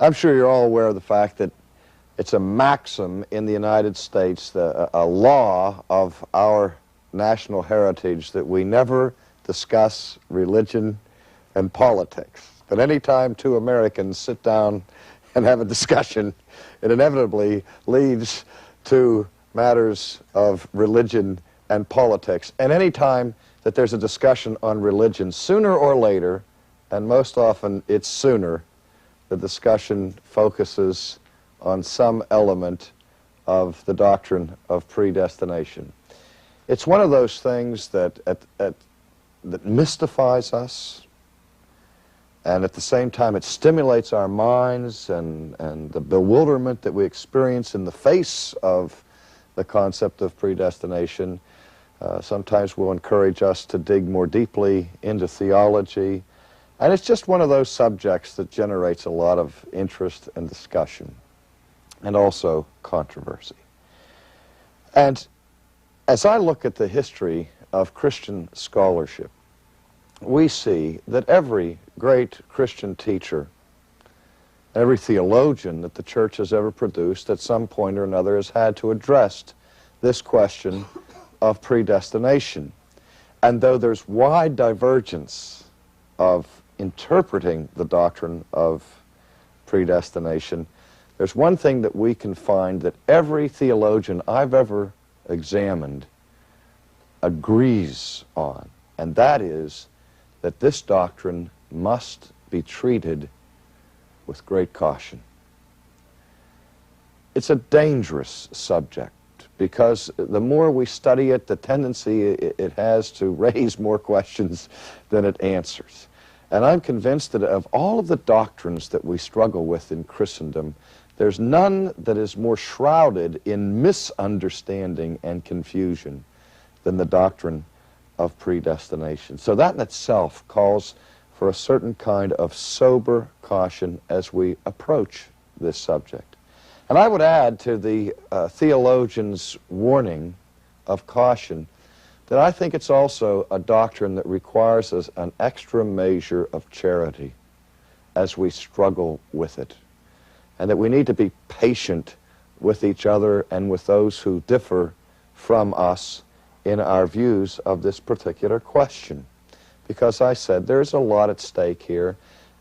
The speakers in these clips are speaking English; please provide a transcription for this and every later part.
I'm sure you're all aware of the fact that it's a maxim in the United States, a law of our national heritage, that we never discuss religion and politics. But any time two Americans sit down and have a discussion, it inevitably leads to matters of religion and politics. And any time that there's a discussion on religion, sooner or later, and most often it's sooner, the discussion focuses on some element of the doctrine of predestination. It's one of those things that mystifies us, and at the same time it stimulates our minds, and the bewilderment that we experience in the face of the concept of predestination sometimes will encourage us to dig more deeply into theology. And it's just one of those subjects that generates a lot of interest and discussion, and also controversy. And as I look at the history of Christian scholarship, we see that every great Christian teacher, every theologian that the church has ever produced, at some point or another has had to address this question of predestination. And though there's wide divergence of interpreting the doctrine of predestination, there's one thing that we can find that every theologian I've ever examined agrees on, and that is that this doctrine must be treated with great caution. It's a dangerous subject, because the more we study it, the tendency it has to raise more questions than it answers. And I'm convinced that of all of the doctrines that we struggle with in Christendom, there's none that is more shrouded in misunderstanding and confusion than the doctrine of predestination. So that in itself calls for a certain kind of sober caution as we approach this subject. And I would add to the theologian's warning of caution that I think it's also a doctrine that requires us an extra measure of charity as we struggle with it, and that we need to be patient with each other and with those who differ from us in our views of this particular question. Because I said there's a lot at stake here,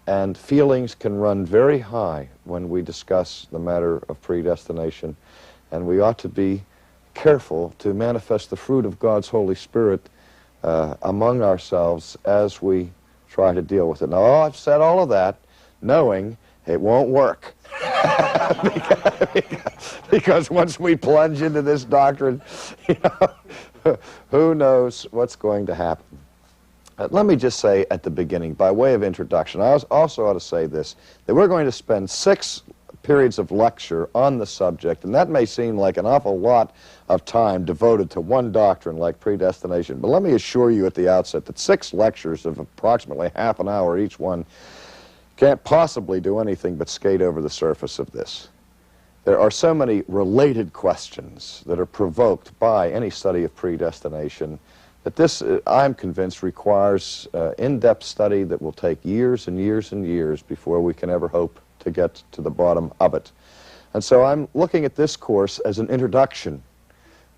and feelings can run very high when we discuss the matter of predestination, and we ought to be careful to manifest the fruit of God's Holy Spirit among ourselves as we try to deal with it. Now, I've said all of that knowing it won't work. because once we plunge into this doctrine, who knows what's going to happen. Let me just say at the beginning, by way of introduction, I also ought to say this, that we're going to spend 6 periods of lecture on the subject, and that may seem like an awful lot of time devoted to one doctrine like predestination, but let me assure you at the outset that 6 lectures of approximately half an hour each one can't possibly do anything but skate over the surface of this. There are so many related questions that are provoked by any study of predestination that this, I'm convinced, requires in-depth study that will take years and years and years before we can ever hope to get to the bottom of it. And so I'm looking at this course as an introduction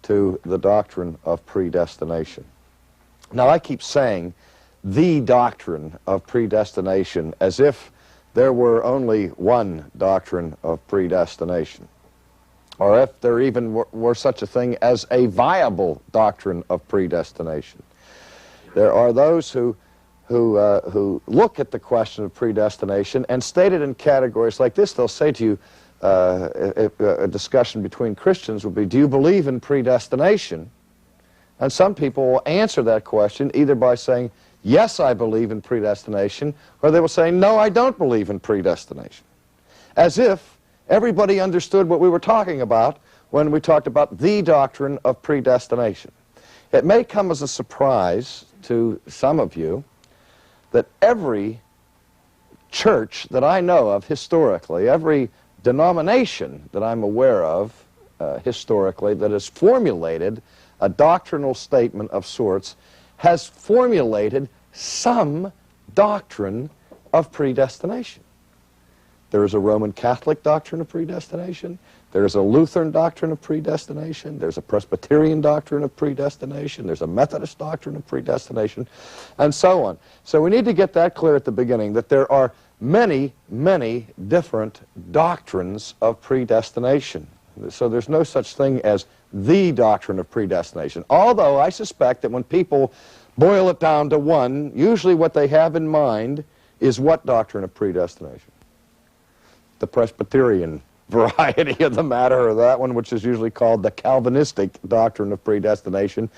to the doctrine of predestination. Now, I keep saying the doctrine of predestination as if there were only one doctrine of predestination, or if there even were such a thing as a viable doctrine of predestination. There are those who look at the question of predestination and state it in categories like this. They'll say to you, a discussion between Christians would be, do you believe in predestination? And some people will answer that question either by saying, yes, I believe in predestination, or they will say, no, I don't believe in predestination. As if everybody understood what we were talking about when we talked about the doctrine of predestination. It may come as a surprise to some of you that every church that I know of historically, every denomination that I'm aware of historically that has formulated a doctrinal statement of sorts has formulated some doctrine of predestination. There is a Roman Catholic doctrine of predestination. There is a Lutheran doctrine of predestination. There's a Presbyterian doctrine of predestination. There's a Methodist doctrine of predestination, and so on. So we need to get that clear at the beginning, that there are many, many different doctrines of predestination. So there's no such thing as the doctrine of predestination. Although I suspect that when people boil it down to one, usually what they have in mind is what doctrine of predestination? The Presbyterian variety of the matter, or that one which is usually called the Calvinistic doctrine of predestination,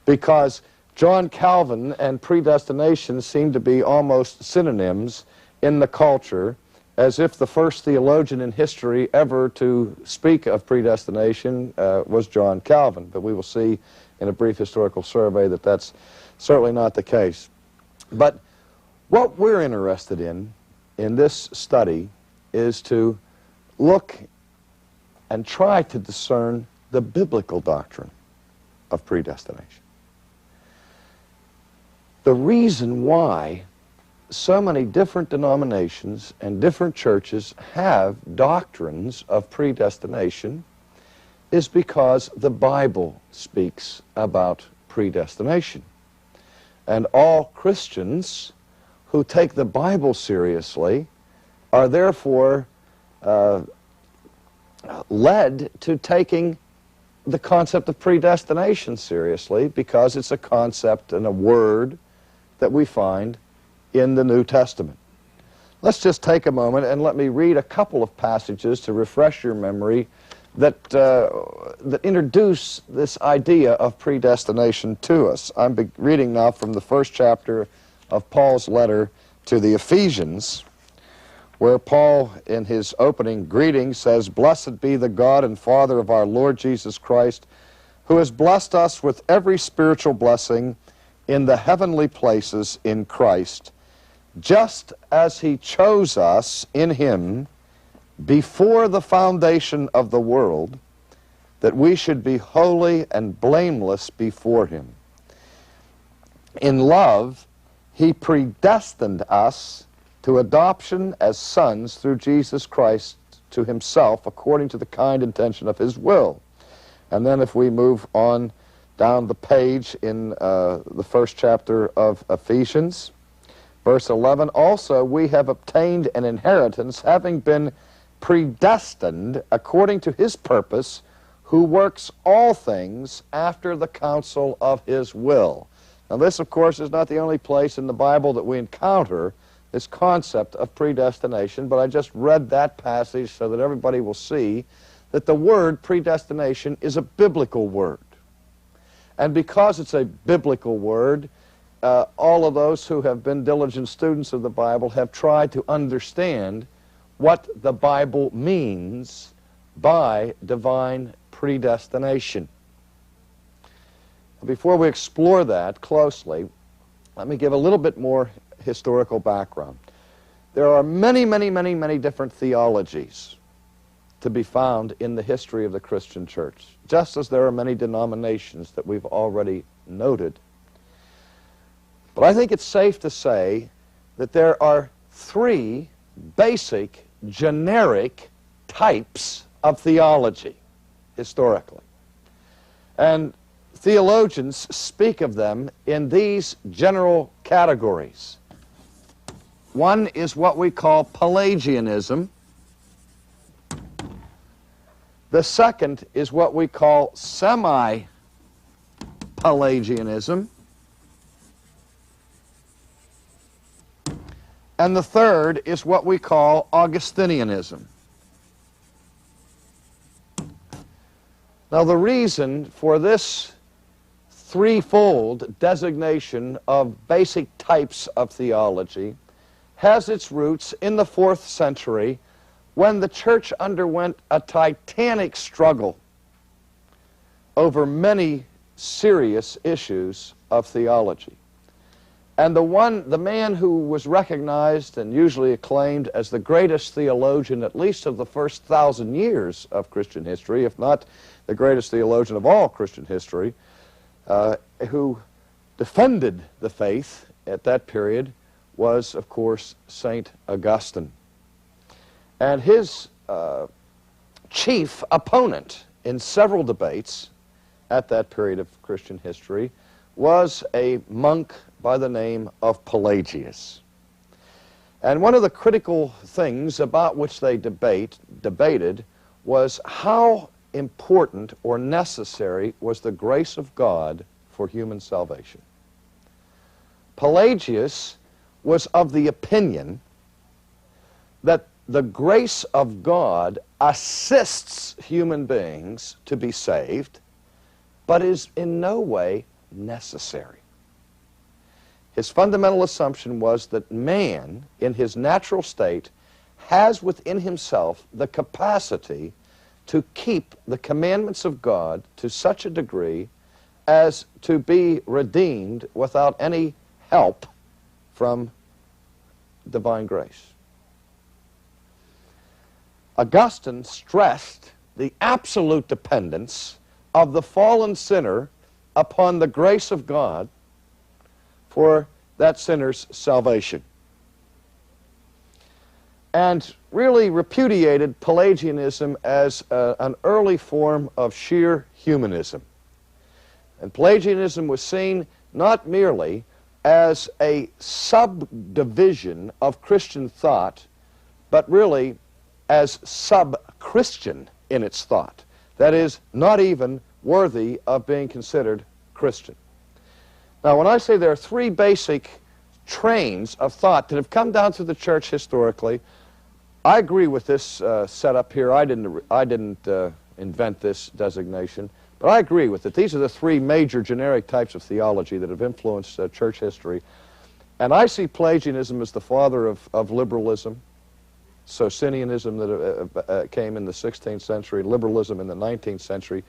because John Calvin and predestination seem to be almost synonyms in the culture, as if the first theologian in history ever to speak of predestination was John Calvin. But we will see in a brief historical survey that that's certainly not the case. But what we're interested in this study is to look and try to discern the biblical doctrine of predestination. The reason why so many different denominations and different churches have doctrines of predestination is because the Bible speaks about predestination. And all Christians who take the Bible seriously are therefore led to taking the concept of predestination seriously, because it's a concept and a word that we find in the New Testament. Let's just take a moment and let me read a couple of passages to refresh your memory that, that introduce this idea of predestination to us. I'm reading now from the first chapter of Paul's letter to the Ephesians, where Paul, in his opening greeting, says, "Blessed be the God and Father of our Lord Jesus Christ, who has blessed us with every spiritual blessing in the heavenly places in Christ, just as he chose us in him before the foundation of the world, that we should be holy and blameless before him. In love, he predestined us to adoption as sons through Jesus Christ to himself, according to the kind intention of his will." And then if we move on down the page in the first chapter of Ephesians, verse 11, "Also we have obtained an inheritance, having been predestined according to his purpose, who works all things after the counsel of his will." Now this, of course, is not the only place in the Bible that we encounter this concept of predestination, but I just read that passage so that everybody will see that the word predestination is a biblical word. And because it's a biblical word, all of those who have been diligent students of the Bible have tried to understand what the Bible means by divine predestination. Before we explore that closely, let me give a little bit more historical background. There are many, many, many, many different theologies to be found in the history of the Christian church, just as there are many denominations that we've already noted. But I think it's safe to say that there are three basic, generic types of theology, historically. And theologians speak of them in these general categories. One is what we call Pelagianism. The second is what we call Semi-pelagianism. And the third is what we call Augustinianism. Now the reason for this threefold designation of basic types of theology has its roots in the 4th century, when the church underwent a titanic struggle over many serious issues of theology. And the man who was recognized and usually acclaimed as the greatest theologian, at least of the first 1,000 years of Christian history, if not the greatest theologian of all Christian history, who defended the faith at that period, was, of course, St. Augustine. And his chief opponent in several debates at that period of Christian history was a monk by the name of Pelagius. And one of the critical things about which they debated was how important or necessary was the grace of God for human salvation. Pelagius was of the opinion that the grace of God assists human beings to be saved, but is in no way necessary. His fundamental assumption was that man, in his natural state, has within himself the capacity to keep the commandments of God to such a degree as to be redeemed without any help from divine grace. Augustine stressed the absolute dependence of the fallen sinner upon the grace of God for that sinner's salvation, and really repudiated Pelagianism as an early form of sheer humanism. And Pelagianism was seen not merely as a subdivision of Christian thought, but really as sub-Christian in its thought. That is, not even worthy of being considered Christian. Now, when I say there are three basic trains of thought that have come down through the church historically, I agree with this setup here. I didn't invent this designation, but I agree with it. These are the three major generic types of theology that have influenced church history. And I see Pelagianism as the father of liberalism, Socinianism that came in the 16th century, liberalism in the 19th century.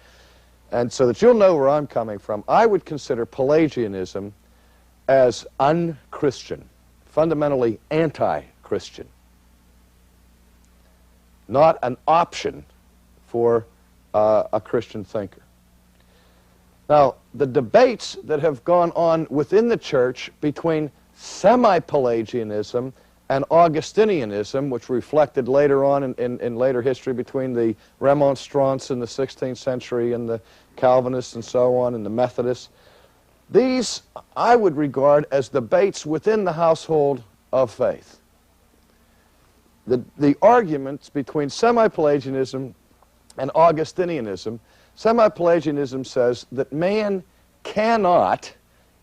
And so that you'll know where I'm coming from, I would consider Pelagianism as unchristian, fundamentally anti-Christian, not an option for a Christian thinker. Now, the debates that have gone on within the church between semi-pelagianism and Augustinianism, which reflected later on in later history between the Remonstrants in the 16th century and the Calvinists and so on, and the Methodists, these I would regard as debates within the household of faith. The arguments between semi-pelagianism and Augustinianism, semi-pelagianism says that man cannot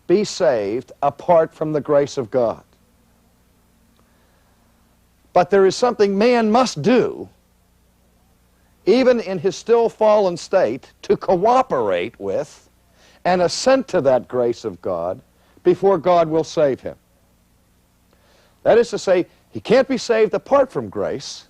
be saved apart from the grace of God. But there is something man must do, even in his still fallen state, to cooperate with and assent to that grace of God before God will save him. That is to say, he can't be saved apart from grace,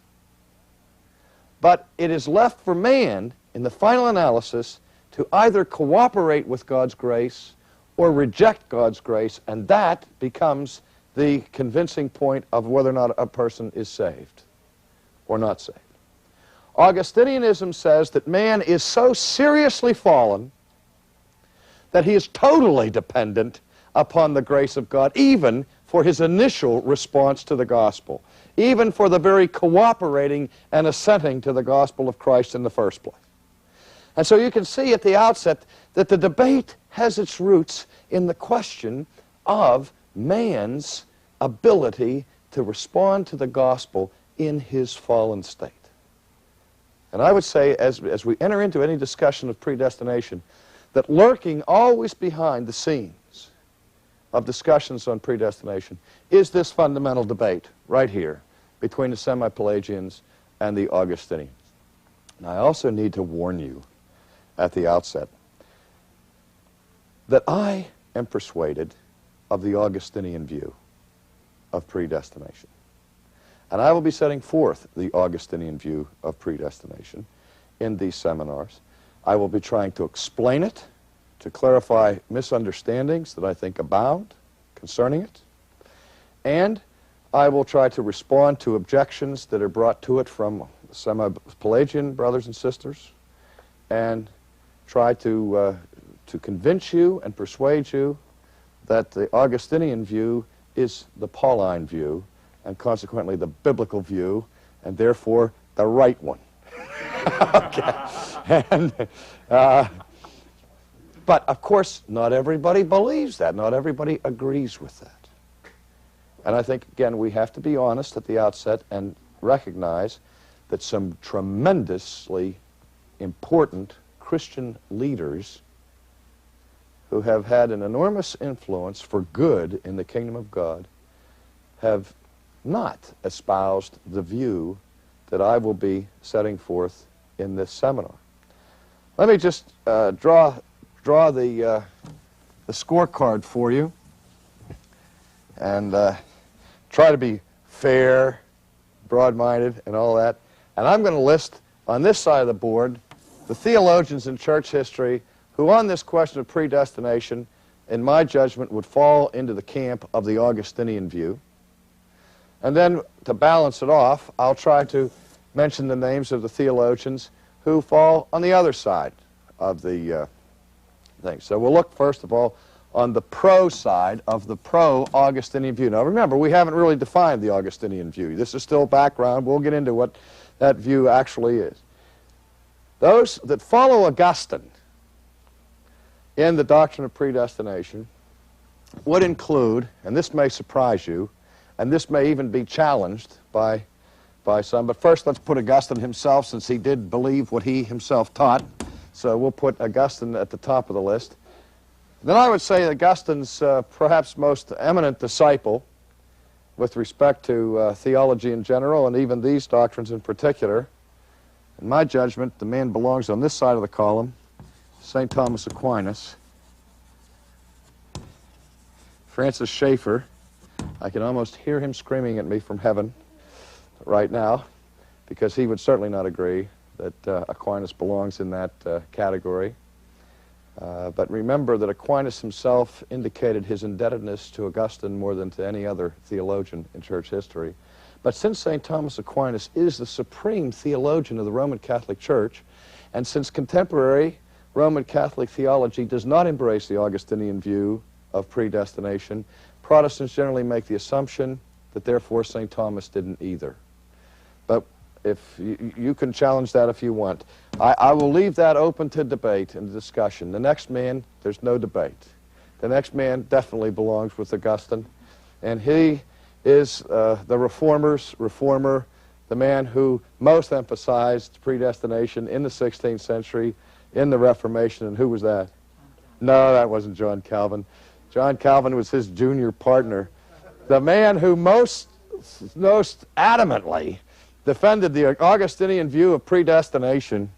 but it is left for man, in the final analysis, to either cooperate with God's grace or reject God's grace, and that becomes the convincing point of whether or not a person is saved or not saved. Augustinianism says that man is so seriously fallen that he is totally dependent upon the grace of God, even for his initial response to the gospel, even for the very cooperating and assenting to the gospel of Christ in the first place. And so you can see at the outset that the debate has its roots in the question of man's ability to respond to the gospel in his fallen state. And I would say, as we enter into any discussion of predestination, that lurking always behind the scenes of discussions on predestination is this fundamental debate right here between the semi-pelagians and the Augustinians. And I also need to warn you at the outset that I am persuaded of the Augustinian view of predestination. And I will be setting forth the Augustinian view of predestination in these seminars. I will be trying to explain it, to clarify misunderstandings that I think abound concerning it, and I will try to respond to objections that are brought to it from semi-Pelagian brothers and sisters, and try to convince you and persuade you that the Augustinian view is the Pauline view, and consequently the biblical view, and therefore the right one. Okay. And, but, of course, not everybody believes that. Not everybody agrees with that. And I think, again, we have to be honest at the outset and recognize that some tremendously important Christian leaders who have had an enormous influence for good in the kingdom of God have not espoused the view that I will be setting forth in this seminar. Let me just draw the scorecard for you and try to be fair, broad-minded, and all that. And I'm going to list on this side of the board the theologians in church history who on this question of predestination, in my judgment, would fall into the camp of the Augustinian view. And then, to balance it off, I'll try to mention the names of the theologians who fall on the other side of the thing. So we'll look, first of all, on the pro side of the pro-Augustinian view. Now, remember, we haven't really defined the Augustinian view. This is still background. We'll get into what that view actually is. Those that follow Augustine in the doctrine of predestination would include, and this may surprise you, and this may even be challenged by some, but first let's put Augustine himself, since he did believe what he himself taught. So we'll put Augustine at the top of the list. Then I would say Augustine's perhaps most eminent disciple with respect to theology in general, and even these doctrines in particular. In my judgment, the man belongs on this side of the column, St. Thomas Aquinas. Francis Schaeffer, I can almost hear him screaming at me from heaven right now, because he would certainly not agree that Aquinas belongs in that category. But remember that Aquinas himself indicated his indebtedness to Augustine more than to any other theologian in church history. But since St. Thomas Aquinas is the supreme theologian of the Roman Catholic Church, and since contemporary Roman Catholic theology does not embrace the Augustinian view of predestination, Protestants generally make the assumption that therefore St. Thomas didn't either. But if you can challenge that if you want. I will leave that open to debate and discussion. The next man, there's no debate. The next man definitely belongs with Augustine, and he is the Reformer's reformer, the man who most emphasized predestination in the 16th century, in the Reformation. And who was that? No, that wasn't John Calvin. John Calvin was his junior partner. The man who most adamantly defended the Augustinian view of predestination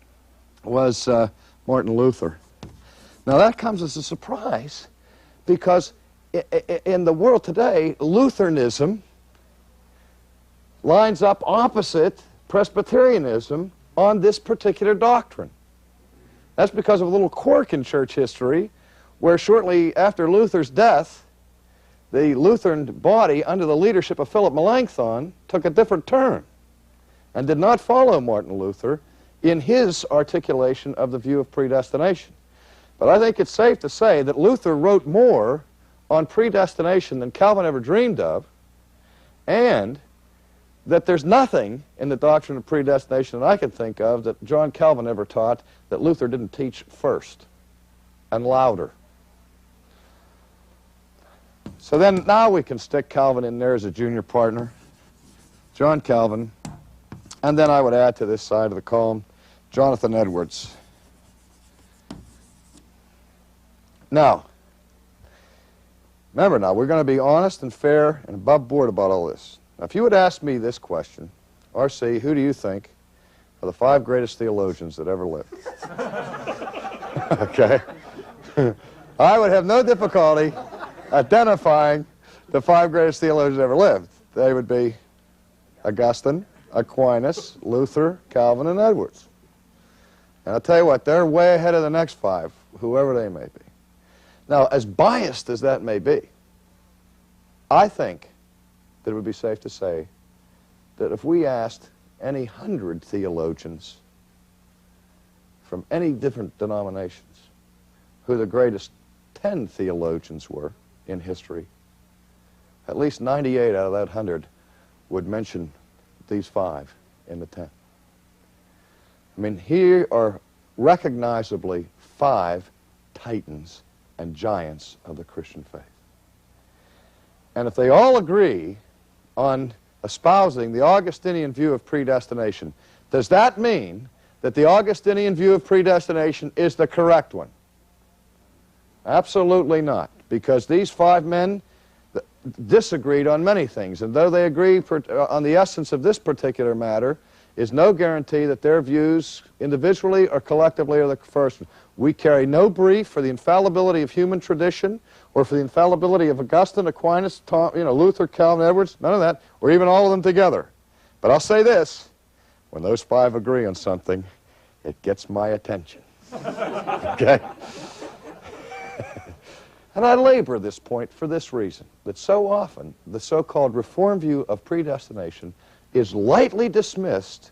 was Martin Luther. Now that comes as a surprise, because in the world today, Lutheranism lines up opposite Presbyterianism on this particular doctrine. That's because of a little quirk in church history, where shortly after Luther's death, the Lutheran body under the leadership of Philip Melanchthon took a different turn and did not follow Martin Luther in his articulation of the view of predestination. But I think it's safe to say that Luther wrote more on predestination than Calvin ever dreamed of, and that there's nothing in the doctrine of predestination that I can think of that John Calvin ever taught that Luther didn't teach first and louder. So then now we can stick Calvin in there as a junior partner, John Calvin, and then I would add to this side of the column Jonathan Edwards. Now, remember now, we're going to be honest and fair and above board about all this. Now, if you would ask me this question, R.C., who do you think are the 5 greatest theologians that ever lived? Okay? I would have no difficulty identifying the 5 greatest theologians that ever lived. They would be Augustine, Aquinas, Luther, Calvin, and Edwards. And I'll tell you what, they're way ahead of the next 5, whoever they may be. Now, as biased as that may be, I think that it would be safe to say that if we asked any 100 theologians from any different denominations who the greatest 10 theologians were in history, at least 98 out of that 100 would mention these 5 in the 10. I mean, here are recognizably 5 titans and giants of the Christian faith. And if they all agree on espousing the Augustinian view of predestination, does that mean that the Augustinian view of predestination is the correct one? Absolutely not, because these 5 men disagreed on many things, and though they agree on the essence of this particular matter, is no guarantee that their views individually or collectively are the first one. We carry no brief for the infallibility of human tradition or for the infallibility of Augustine, Aquinas, Luther, Calvin, Edwards, none of that, or even all of them together. But I'll say this, when those 5 agree on something, it gets my attention. Okay? And I labor this point for this reason, that so often the so-called Reformed view of predestination is lightly dismissed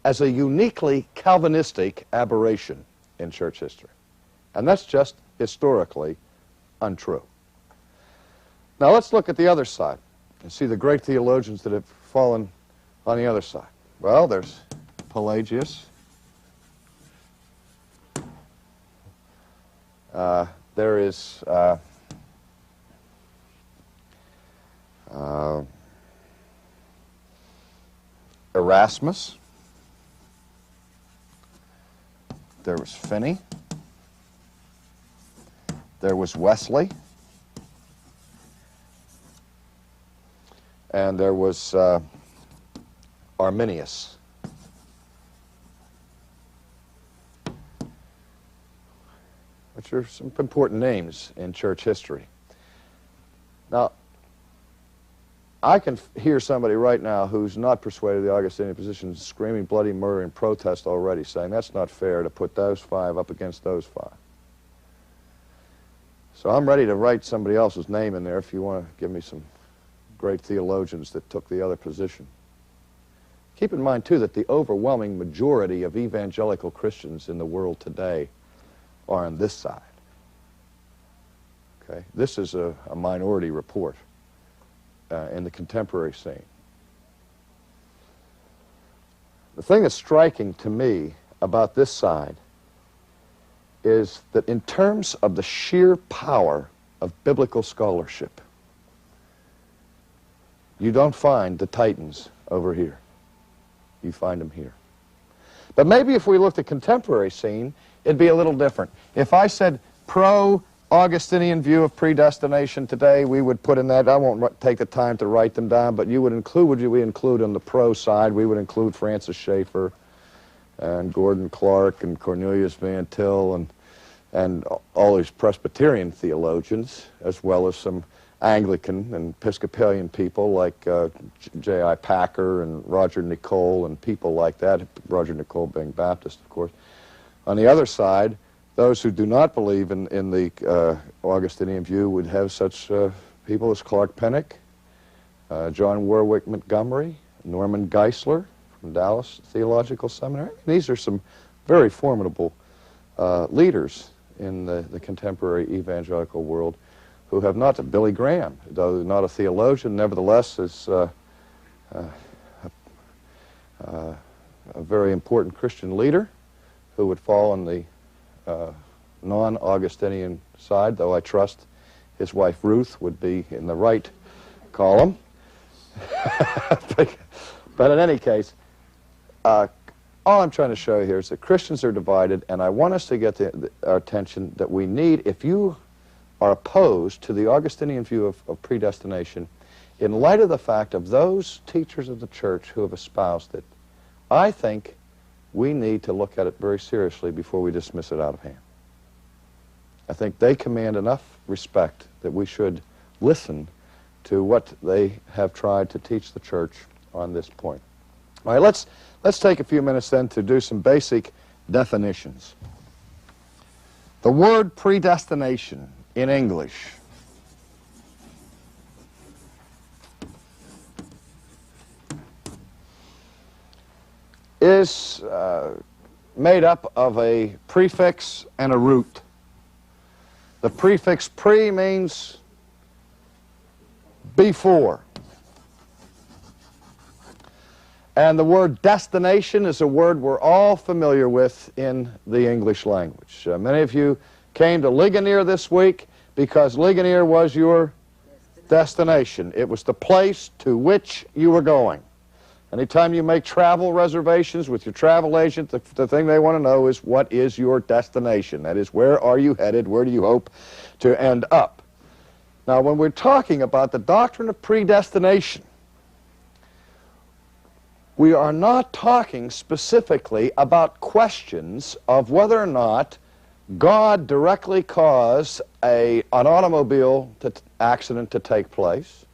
as a uniquely Calvinistic aberration in church history. And that's just historically untrue. Now let's look at the other side and see the great theologians that have fallen on the other side. Well, there's Pelagius. There is Erasmus. There was Finney. There was Wesley. And there was Arminius. Which are some important names in church history. Now, I can hear somebody right now who's not persuaded of the Augustinian position screaming bloody murder in protest already, saying that's not fair to put those 5 up against those 5. So I'm ready to write somebody else's name in there if you want to give me some great theologians that took the other position. Keep in mind, too, that the overwhelming majority of evangelical Christians in the world today are on this side. Okay? This is a minority report in the contemporary scene. The thing that's striking to me about this side is that in terms of the sheer power of biblical scholarship, you don't find the titans over here. You find them here. But maybe if we looked at contemporary scene, it'd be a little different. If I said pro-Augustinian view of predestination today, we would put in that, I won't take the time to write them down, but you would include, we include on the pro side, we would include Francis Schaeffer and Gordon Clark and Cornelius Van Til and all these Presbyterian theologians, as well as some Anglican and Episcopalian people like J.I. Packer and Roger Nicole and people like that, Roger Nicole being Baptist, of course. On the other side, those who do not believe in the Augustinian view would have such people as Clark Pennock, John Warwick Montgomery, Norman Geisler from Dallas Theological Seminary. These are some very formidable leaders in the contemporary evangelical world who have not, Billy Graham, though not a theologian, nevertheless is a very important Christian leader who would fall on the non-Augustinian side, though I trust his wife Ruth would be in the right column. But in any case, all I'm trying to show here is that Christians are divided, and I want us to get our attention that we need, if you are opposed to the Augustinian view of predestination, in light of the fact of those teachers of the church who have espoused it, I think we need to look at it very seriously before we dismiss it out of hand. I think they command enough respect that we should listen to what they have tried to teach the church on this point. All right, let's take a few minutes then to do some basic definitions. The word predestination in English is made up of a prefix and a root. The prefix pre means before. And the word destination is a word we're all familiar with in the English language. Many of you came to Ligonier this week because Ligonier was your destination. It was the place to which you were going. Anytime you make travel reservations with your travel agent, the thing they want to know is, what is your destination? That is, where are you headed? Where do you hope to end up? Now, when we're talking about the doctrine of predestination, we are not talking specifically about questions of whether or not God directly caused an automobile accident to take place,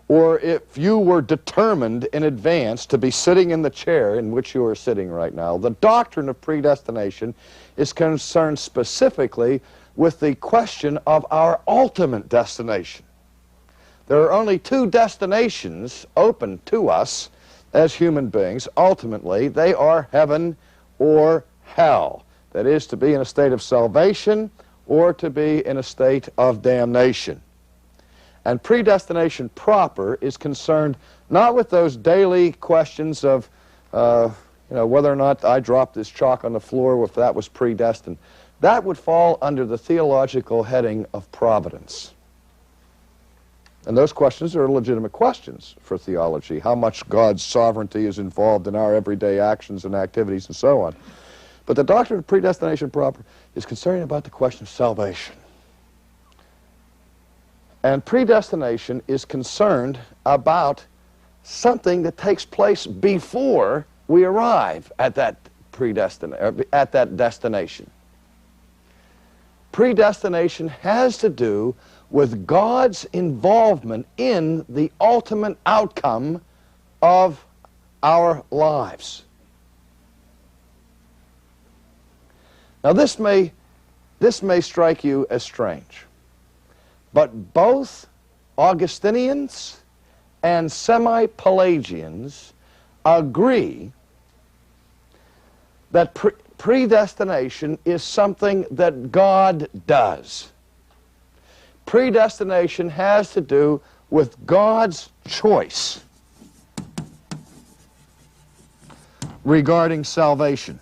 or if you were determined in advance to be sitting in the chair in which you are sitting right now. The doctrine of predestination is concerned specifically with the question of our ultimate destination. There are only two destinations open to us as human beings. Ultimately, they are heaven or hell. That is, to be in a state of salvation or to be in a state of damnation. And predestination proper is concerned not with those daily questions of whether or not I dropped this chalk on the floor, if that was predestined. That would fall under the theological heading of providence. And those questions are legitimate questions for theology. How much God's sovereignty is involved in our everyday actions and activities and so on. But the doctrine of predestination proper is concerned about the question of salvation. And predestination is concerned about something that takes place before we arrive at that destination. Predestination has to do with God's involvement in the ultimate outcome of our lives. Now this may strike you as strange, but both Augustinians and semi-pelagians agree that predestination is something that God does. Predestination has to do with God's choice regarding salvation.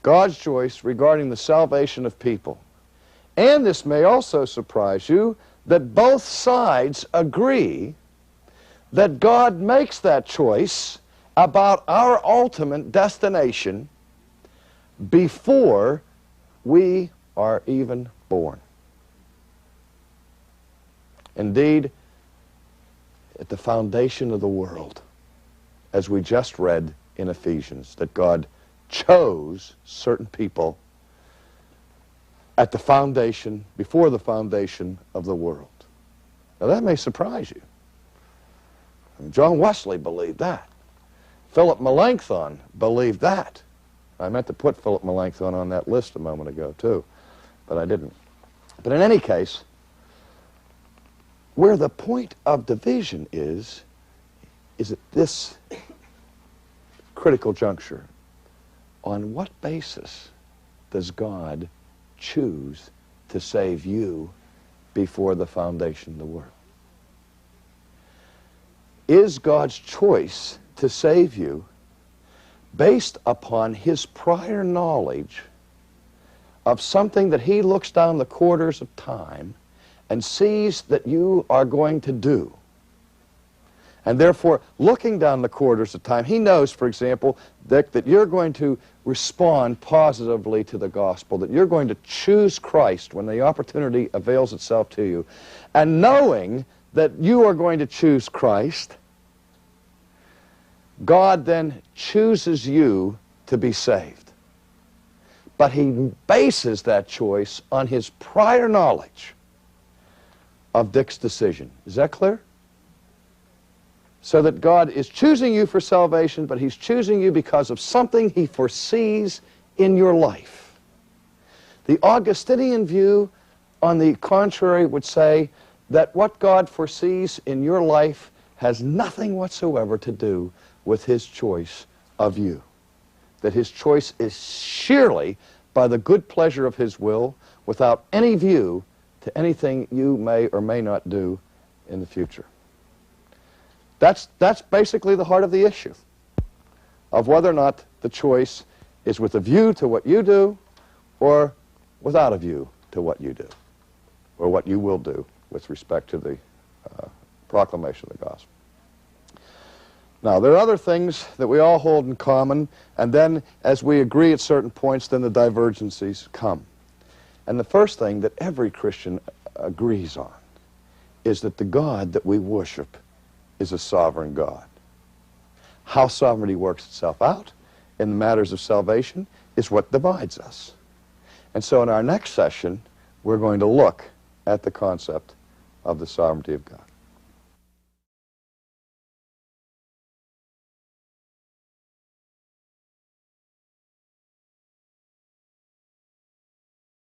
God's choice regarding the salvation of people. And this may also surprise you that both sides agree that God makes that choice about our ultimate destination before we are even born. Indeed, at the foundation of the world, as we just read in Ephesians, that God chose certain people at the foundation, before the foundation of the world. Now that may surprise you. John Wesley believed that. Philip Melanchthon believed that. I meant to put Philip Melanchthon on that list a moment ago too, but I didn't. But in any case, where the point of division is at this critical juncture. On what basis does God choose to save you before the foundation of the world? Is God's choice to save you based upon his prior knowledge of something that he looks down the corridors of time and sees that you are going to do? And therefore, looking down the corridors of time, he knows, for example, that you're going to respond positively to the gospel, that you're going to choose Christ when the opportunity avails itself to you. And knowing that you are going to choose Christ, God then chooses you to be saved. But he bases that choice on his prior knowledge of Dick's decision. Is that clear? So that God is choosing you for salvation, but he's choosing you because of something he foresees in your life. The Augustinian view, on the contrary, would say that what God foresees in your life has nothing whatsoever to do with his choice of you. That his choice is sheerly by the good pleasure of his will, without any view to anything you may or may not do in the future. That's basically the heart of the issue, of whether or not the choice is with a view to what you do or without a view to what you do, or what you will do with respect to the proclamation of the gospel. Now, there are other things that we all hold in common, and then as we agree at certain points, then the divergencies come. And the first thing that every Christian agrees on is that the God that we worship is a sovereign God. How sovereignty works itself out in the matters of salvation is what divides us. And so in our next session, we're going to look at the concept of the sovereignty of God.